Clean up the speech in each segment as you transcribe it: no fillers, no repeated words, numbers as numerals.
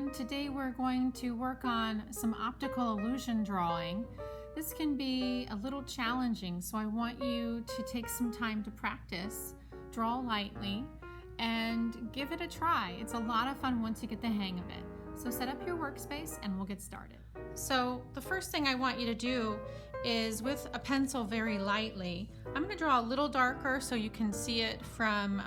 everyone. Today we're going to work on some optical illusion drawing. This can be a little challenging, so I want you to take some time to practice, draw lightly, and give it a try. It's a lot of fun once you get the hang of it. So set up your workspace and we'll get started. So the first thing I want you to do is, with a pencil very lightly, I'm going to draw a little darker so you can see it from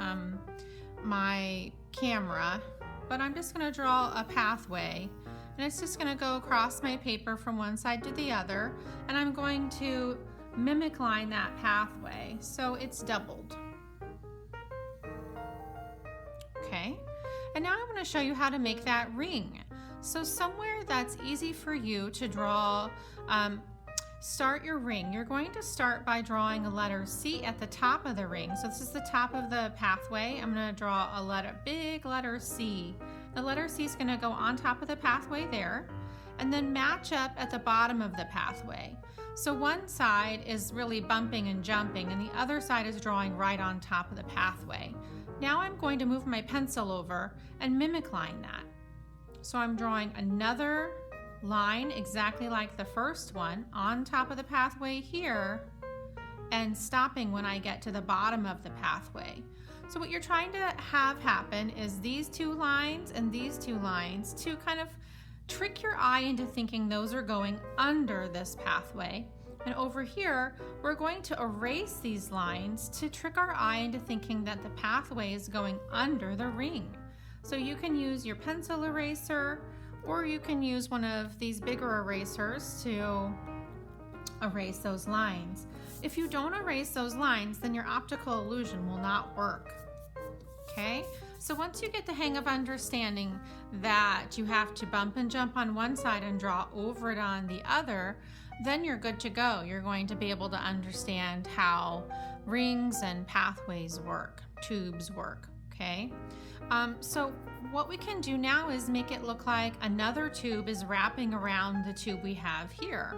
my camera, but I'm just going to draw a pathway, and it's just going to go across my paper from one side to the other, and I'm going to mimic line that pathway so it's doubled. Okay, and now I'm going to show you how to make that ring. So somewhere that's easy for you to draw, start your ring. You're going to start by drawing a letter C at the top of the ring. So this is the top of the pathway. I'm going to draw a big letter C. The letter C is going to go on top of the pathway there, and then match up at the bottom of the pathway. So one side is really bumping and jumping, and the other side is drawing right on top of the pathway. Now I'm going to move my pencil over and mimic line that. So I'm drawing another line exactly like the first one on top of the pathway here, and stopping when I get to the bottom of the pathway. So what you're trying to have happen is these two lines and these two lines to kind of trick your eye into thinking those are going under this pathway. And over here, we're going to erase these lines to trick our eye into thinking that the pathway is going under the ring. So you can use your pencil eraser, or you can use one of these bigger erasers to erase those lines. If you don't erase those lines, then your optical illusion will not work. Okay? So once you get the hang of understanding that you have to bump and jump on one side and draw over it on the other, then you're good to go. You're going to be able to understand how rings and pathways work, tubes work, okay? So what we can do now is make it look like another tube is wrapping around the tube we have here.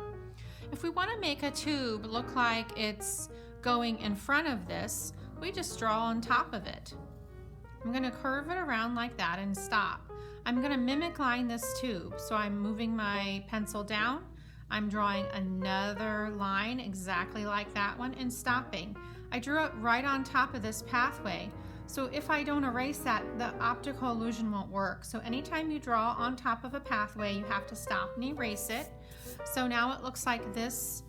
If we want to make a tube look like it's going in front of this, we just draw on top of it. I'm going to curve it around like that and stop. I'm going to mimic line this tube. So I'm moving my pencil down. I'm drawing another line exactly like that one and stopping. I drew it right on top of this pathway. So if I don't erase that, the optical illusion won't work. So anytime you draw on top of a pathway, you have to stop and erase it. So now it looks like this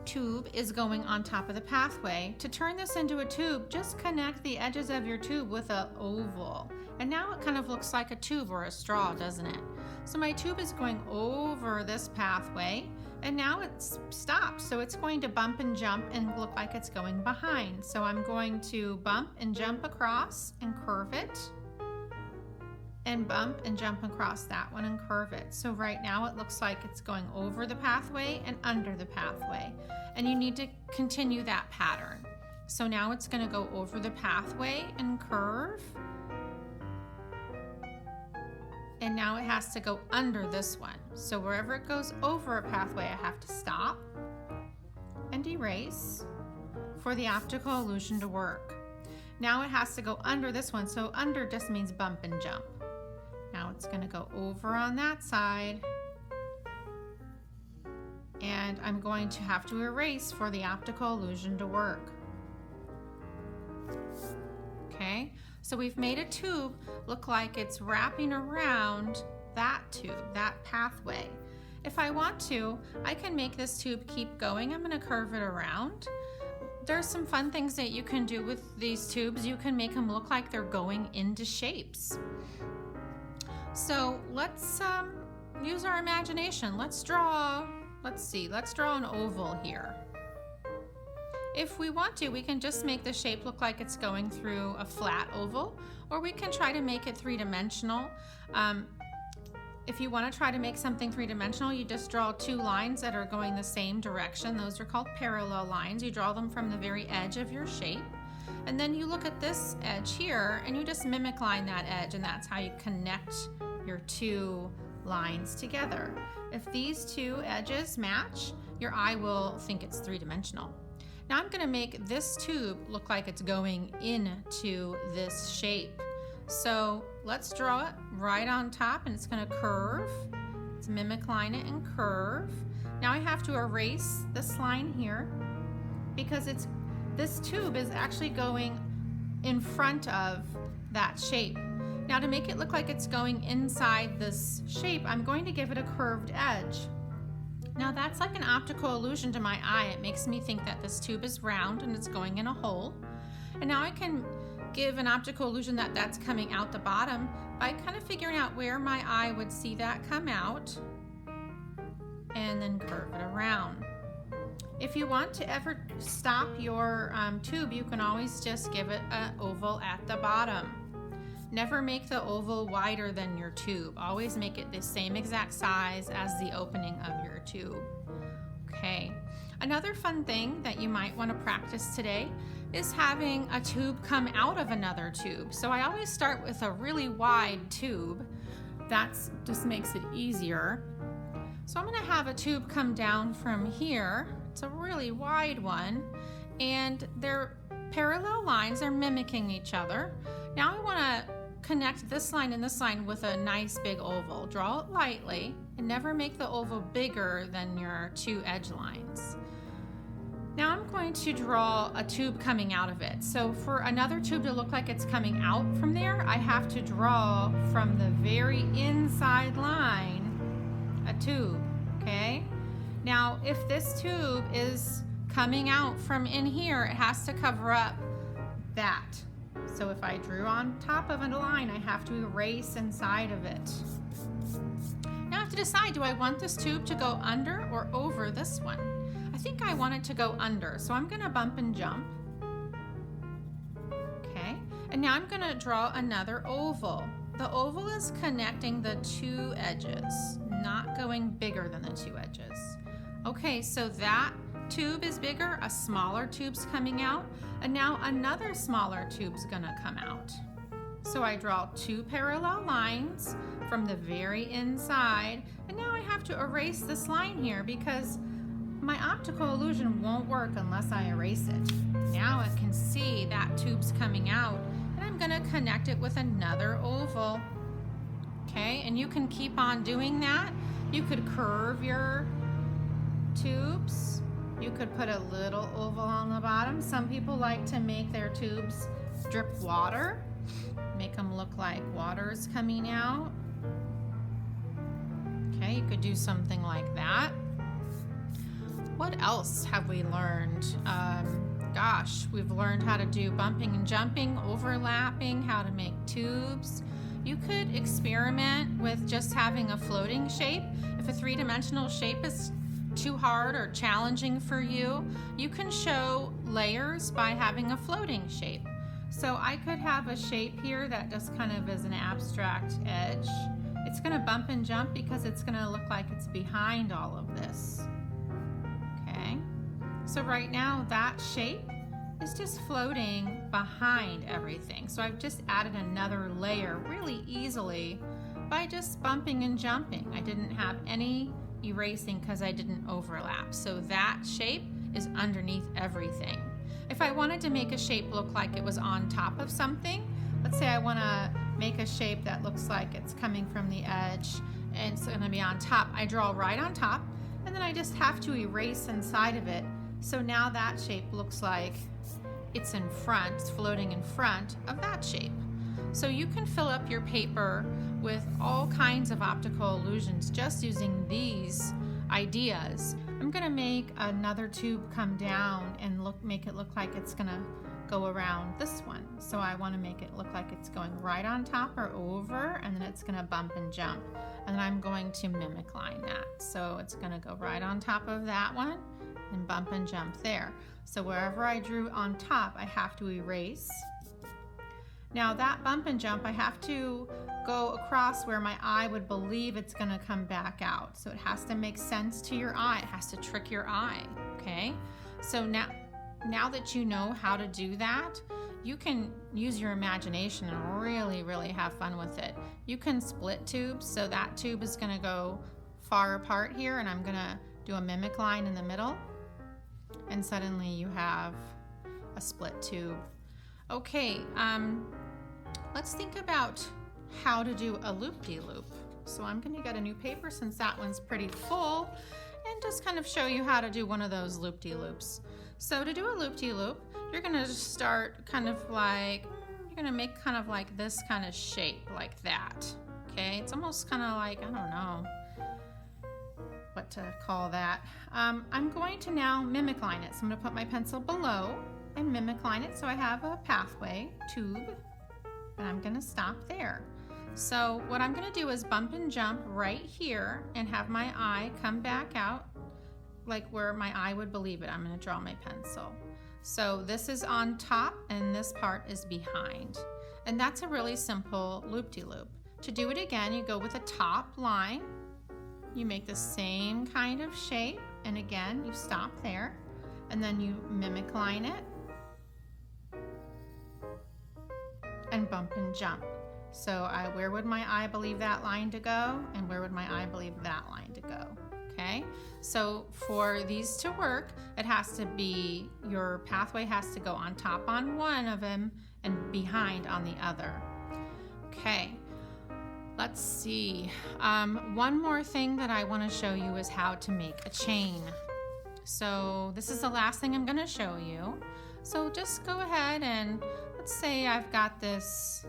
tube is going on top of the pathway. To turn this into a tube, just connect the edges of your tube with an oval. And now it kind of looks like a tube or a straw, doesn't it? So my tube is going over this pathway, and now it's stopped. So it's going to bump and jump and look like it's going behind. So I'm going to bump and jump across and curve it, and bump and jump across that one and curve it. So right now it looks like it's going over the pathway and under the pathway. And you need to continue that pattern. So now it's going to go over the pathway and curve. And now it has to go under this one. So wherever it goes over a pathway, I have to stop and erase for the optical illusion to work. Now it has to go under this one. So under just means bump and jump. Now it's going to go over on that side, and I'm going to have to erase for the optical illusion to work. Okay, so we've made a tube look like it's wrapping around that tube, that pathway. If I want to, I can make this tube keep going. I'm going to curve it around. There's some fun things that you can do with these tubes. You can make them look like they're going into shapes. So let's use our imagination. Let's draw an oval here. If we want to, we can just make the shape look like it's going through a flat oval, or we can try to make it three-dimensional. If you want to try to make something three-dimensional, you just draw two lines that are going the same direction. Those are called parallel lines. You draw them from the very edge of your shape. And then you look at this edge here, and you just mimic line that edge, and that's how you connect your two lines together. If these two edges match, your eye will think it's three-dimensional. Now I'm going to make this tube look like it's going into this shape. So let's draw it right on top, and it's going to curve. Let's mimic line it and curve. Now I have to erase this line here because this tube is actually going in front of that shape. Now to make it look like it's going inside this shape, I'm going to give it a curved edge. Now that's like an optical illusion to my eye. It makes me think that this tube is round and it's going in a hole. And now I can give an optical illusion that that's coming out the bottom by kind of figuring out where my eye would see that come out and then curve it around. If you want to ever stop your tube, you can always just give it an oval at the bottom. Never make the oval wider than your tube. Always make it the same exact size as the opening of your tube. Okay. Another fun thing that you might want to practice today is having a tube come out of another tube. So I always start with a really wide tube. That just makes it easier. So I'm going to have a tube come down from here. It's a really wide one, and their parallel lines are mimicking each other. Now I want to connect this line and this line with a nice big oval. Draw it lightly and never make the oval bigger than your two edge lines. Now I'm going to draw a tube coming out of it. So for another tube to look like it's coming out from there, I have to draw from the very inside line a tube, okay? Now if this tube is coming out from in here, it has to cover up that. So if I drew on top of a line, I have to erase inside of it. Now I have to decide, do I want this tube to go under or over this one? I think I want it to go under, so I'm gonna bump and jump. Okay, and now I'm gonna draw another oval. The oval is connecting the two edges, not going bigger than the two edges. Okay, so that tube is bigger, a smaller tube's coming out, and now another smaller tube's gonna come out. So I draw two parallel lines from the very inside, and now I have to erase this line here because my optical illusion won't work unless I erase it. Now I can see that tube's coming out, and I'm gonna connect it with another oval. Okay, and you can keep on doing that. You could curve your tubes. You could put a little oval on the bottom. Some people like to make their tubes drip water. Make them look like water's coming out. Okay, you could do something like that. What else have we learned? Gosh, we've learned how to do bumping and jumping, overlapping, how to make tubes. You could experiment with just having a floating shape. If a three-dimensional shape is too hard or challenging for you, you can show layers by having a floating shape. So I could have a shape here that just kind of is an abstract edge. It's going to bump and jump because it's going to look like it's behind all of this. Okay, so right now that shape is just floating behind everything. So I've just added another layer really easily by just bumping and jumping. I didn't have any erasing because I didn't overlap. So that shape is underneath everything. If I wanted to make a shape look like it was on top of something, let's say I want to make a shape that looks like it's coming from the edge and it's going to be on top, I draw right on top, and then I just have to erase inside of it. So now that shape looks like it's in front, it's floating in front of that shape. So you can fill up your paper with all kinds of optical illusions just using these ideas. I'm gonna make another tube come down and make it look like it's gonna go around this one. So I wanna make it look like it's going right on top or over, and then it's gonna bump and jump. And I'm going to mimic line that. So it's gonna go right on top of that one and bump and jump there. So wherever I drew on top, I have to erase. Now that bump and jump, I have to go across where my eye would believe it's gonna come back out. So it has to make sense to your eye. It has to trick your eye, okay? So now that you know how to do that, you can use your imagination and really, really have fun with it. You can split tubes, so that tube is gonna go far apart here, and I'm gonna do a mimic line in the middle, and suddenly you have a split tube. Okay, let's think about how to do a loop-de-loop. So I'm going to get a new paper since that one's pretty full and just kind of show you how to do one of those loop-de-loops. So to do a loop-de-loop, you're going to just start kind of like, you're going to make kind of like this kind of shape like that. Okay, it's almost kind of like, I don't know what to call that. I'm going to now mimic line it. So I'm going to put my pencil below and mimic line it so I have a pathway tube, and I'm going to stop there. So what I'm going to do is bump and jump right here and have my eye come back out like where my eye would believe it. I'm going to draw my pencil. So this is on top and this part is behind. And that's a really simple loop-de-loop. To do it again, you go with a top line, you make the same kind of shape, and again you stop there, and then you mimic line it and bump and jump. So where would my eye believe that line to go, and where would my eye believe that line to go? Okay, so for these to work, it has to be, your pathway has to go on top on one of them and behind on the other. Okay, let's see. One more thing that I want to show you is how to make a chain. So this is the last thing I'm going to show you. So just go ahead and let's say I've got this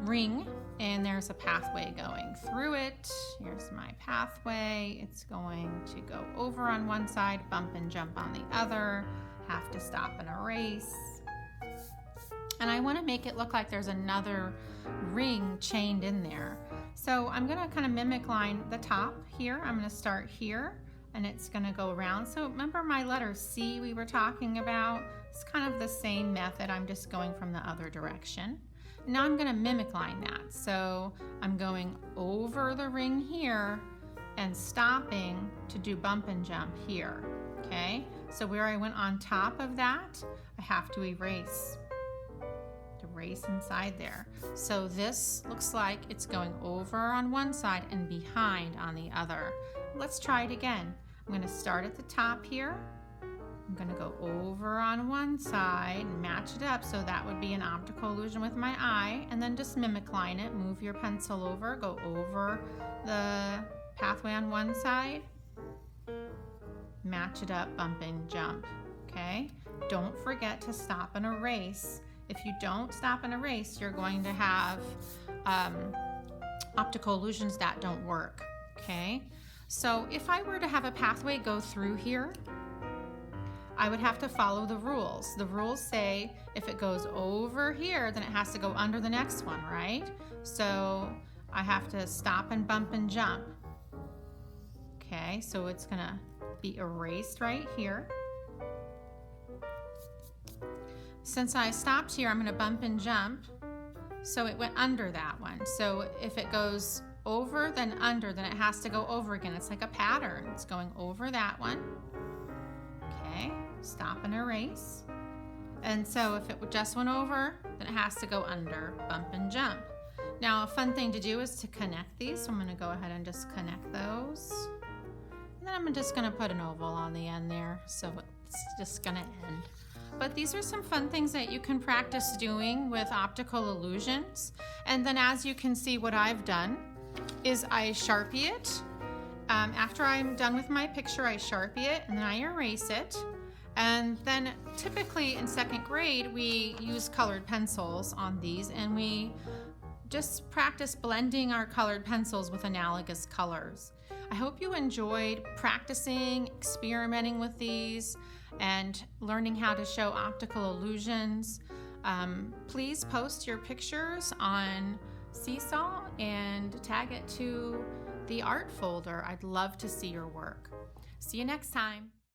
ring and there's a pathway going through it. Here's my pathway. It's going to go over on one side, bump and jump on the other, have to stop and erase. And I want to make it look like there's another ring chained in there. So I'm going to kind of mimic line the top here. I'm going to start here and it's going to go around. So remember my letter C we were talking about? It's kind of the same method. I'm just going from the other direction. Now I'm going to mimic line that. So I'm going over the ring here and stopping to do bump and jump here. Okay, so where I went on top of that, I have to erase inside there. So this looks like it's going over on one side and behind on the other. Let's try it again. I'm going to start at the top here. I'm going to go over on one side and match it up, so that would be an optical illusion with my eye, and then just mimic line it. Move your pencil over, go over the pathway on one side, match it up, bump and jump. Okay, don't forget to stop and erase. If you don't stop and erase, you're going to have optical illusions that don't work. Okay, so if I were to have a pathway go through here, I would have to follow the rules. The rules say if it goes over here, then it has to go under the next one, right? So I have to stop and bump and jump. Okay, so it's gonna be erased right here. Since I stopped here, I'm gonna bump and jump. So it went under that one. So if it goes over, then under, then it has to go over again. It's like a pattern. It's going over that one. Okay, stop and erase. And so if it just went over, then it has to go under, bump and jump. Now a fun thing to do is to connect these. So I'm gonna go ahead and just connect those. And then I'm just gonna put an oval on the end there. So it's just gonna end. But these are some fun things that you can practice doing with optical illusions. And then as you can see, what I've done is I Sharpie it. After I'm done with my picture, I Sharpie it and then I erase it. And then typically in second grade, we use colored pencils on these, and we just practice blending our colored pencils with analogous colors. I hope you enjoyed practicing, experimenting with these, and learning how to show optical illusions. Please post your pictures on Seesaw and tag it to the art folder. I'd love to see your work. See you next time.